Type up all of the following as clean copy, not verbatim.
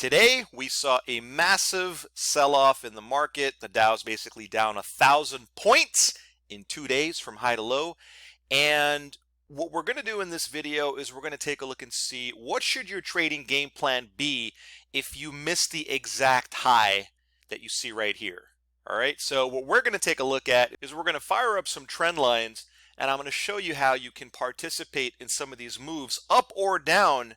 Today, we saw a massive sell-off in the market. The Dow's basically down 1,000 points in 2 days from high to low. And what we're going to do in this video is we're going to take a look and see what should your trading game plan be if you miss the exact high that you see right here. All right, so what we're going to take a look at is we're going to fire up some trend lines, and I'm going to show you how you can participate in some of these moves up or down,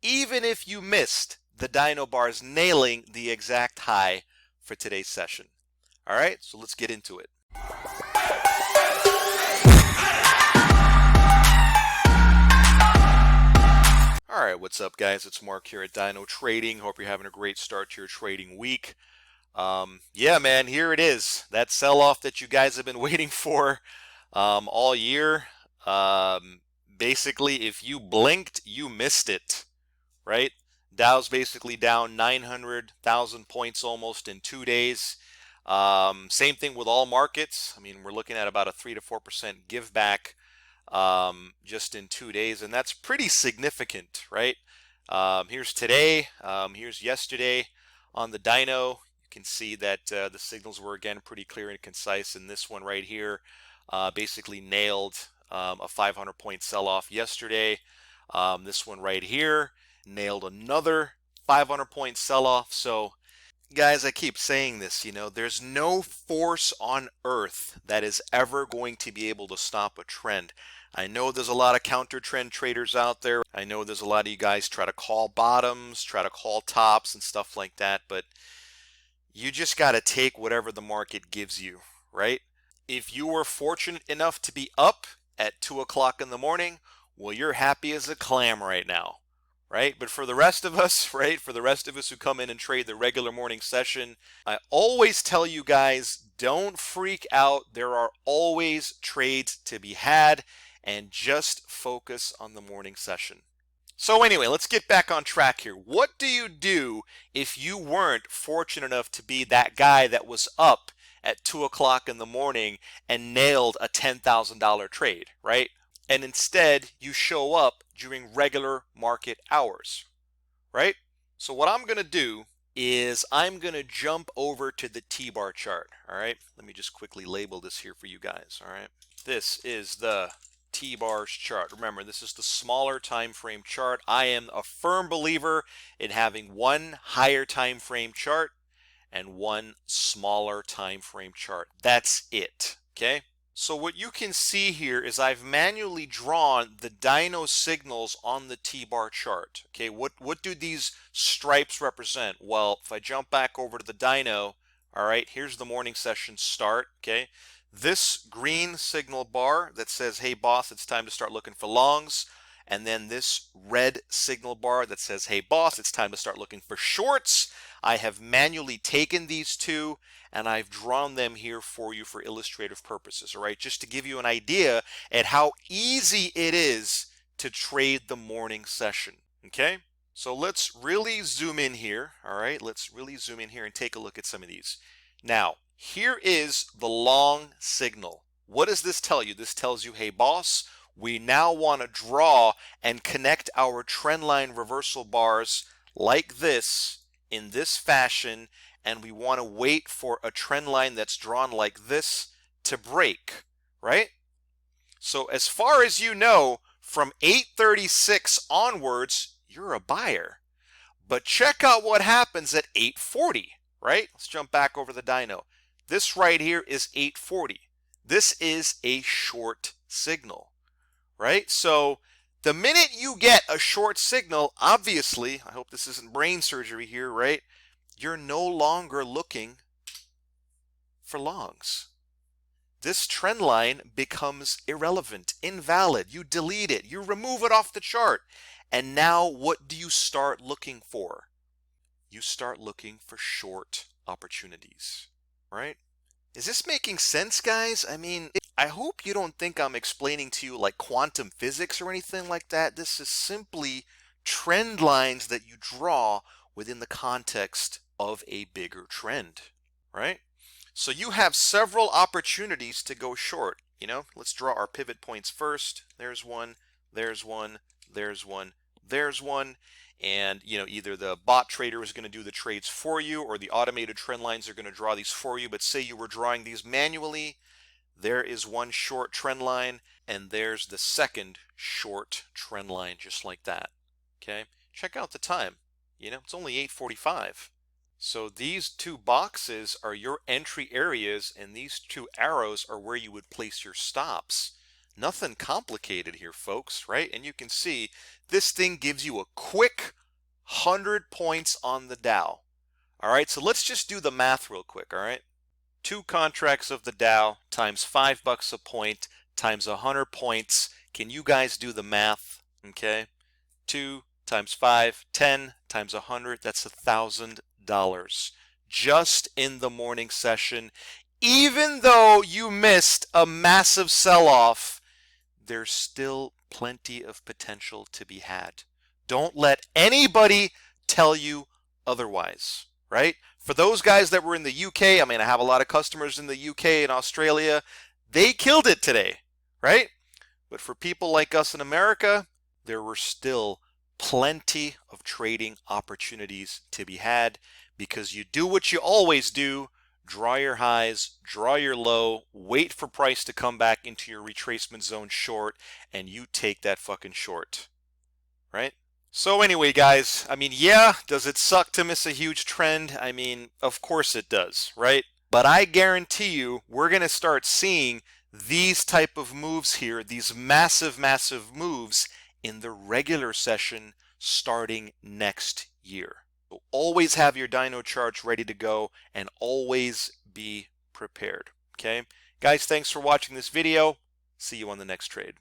even if you missed the Dino bars nailing the exact high for today's session. All right, so let's get into it. All right, what's up, guys? It's Mark here at DynoTrading. Hope you're having a great start to your trading week. Yeah, man, here it is. That sell-off that you guys have been waiting for all year. Basically, if you blinked, you missed it, right? Dow's basically down 900,000 points almost in 2 days. Same thing with all markets. I mean, we're looking at about a 3 to 4% give back just in 2 days, and that's pretty significant, right? Here's today, here's yesterday on the Dyno. You can see that the signals were again pretty clear and concise, and this one right here basically nailed a 500-point sell-off yesterday. This one right here nailed another 500-point sell-off. So guys, I keep saying this, you know, there's no force on earth that is ever going to be able to stop a trend. I know there's a lot of counter trend traders out there. I know there's a lot of you guys try to call bottoms, try to call tops and stuff like that, but you just got to take whatever the market gives you, right? If you were fortunate enough to be up at 2 o'clock in the morning, well, you're happy as a clam right now, right? But for the rest of us, right, for the rest of us who come in and trade the regular morning session, I always tell you guys, don't freak out. There are always trades to be had, and just focus on the morning session. So anyway, let's get back on track here. What do you do if you weren't fortunate enough to be that guy that was up at 2 o'clock in the morning and nailed a $10,000 trade, right? And instead you show up during regular market hours, right? So what I'm going to do is I'm going to jump over to the T-bar chart, all right? Let me just quickly label this here for you guys, all right? This is the T-bars chart. Remember, this is the smaller time frame chart. I am a firm believer in having one higher time frame chart and one smaller time frame chart. That's it, okay? So what you can see here is I've manually drawn the Dyno signals on the T-bar chart. Okay, what do these stripes represent? Well, if I jump back over to the Dyno, all right, here's the morning session start, okay? This green signal bar that says, hey boss, it's time to start looking for longs. And then this red signal bar that says, hey boss, it's time to start looking for shorts. I have manually taken these two and I've drawn them here for you for illustrative purposes, all right? Just to give you an idea at how easy it is to trade the morning session, okay? So let's really zoom in here, all right? Let's really zoom in here and take a look at some of these. Now, here is the long signal. What does this tell you? This tells you, hey boss, we now want to draw and connect our trendline reversal bars like this in this fashion, and we want to wait for a trend line that's drawn like this to break, right? So as far as you know, from 8:36 onwards, you're a buyer. But check out what happens at 8:40, right? Let's jump back over the Dyno. This right here is 8:40. This is a short signal, right? So the minute you get a short signal, obviously, I hope this isn't brain surgery here, right? You're no longer looking for longs. This trend line becomes irrelevant, invalid. You delete it, you remove it off the chart. And now what do you start looking for? You start looking for short opportunities, right? Is this making sense, guys? I mean, I hope you don't think I'm explaining to you like quantum physics or anything like that. This is simply trend lines that you draw within the context of a bigger trend, right? So you have several opportunities to go short. You know, let's draw our pivot points first. There's one, there's one, there's one, there's one. and either the bot trader is going to do the trades for you, or the automated trend lines are going to draw these for you. But say you were drawing these manually, there is one short trend line, and there's the second short trend line, just like that. Okay, check out the time. It's only 8:45. So these two boxes are your entry areas, and these two arrows are where you would place your stops. Nothing complicated here, folks, right? And you can see this thing gives you a quick 100 points on the Dow. All right, so let's just do the math real quick, all right? 2 contracts of the Dow times $5 a point times 100 points. Can you guys do the math? Okay, 2 times 5, 10 times 100, that's $1,000 just in the morning session. Even though you missed a massive sell-off, there's still plenty of potential to be had. Don't let anybody tell you otherwise, right? For those guys that were in the UK, I mean, I have a lot of customers in the UK and Australia, they killed it today, right? But for people like us in America, there were still plenty of trading opportunities to be had, because you do what you always do: draw your highs, draw your low, wait for price to come back into your retracement zone short, and you take that fucking short, right? So anyway, guys, I mean, yeah, does it suck to miss a huge trend? I mean, of course it does, right? But I guarantee you we're going to start seeing these type of moves here, these massive moves in the regular session starting next year. So always have your dyno charts ready to go, and always be prepared. Okay, guys, thanks for watching this video. See you on the next trade.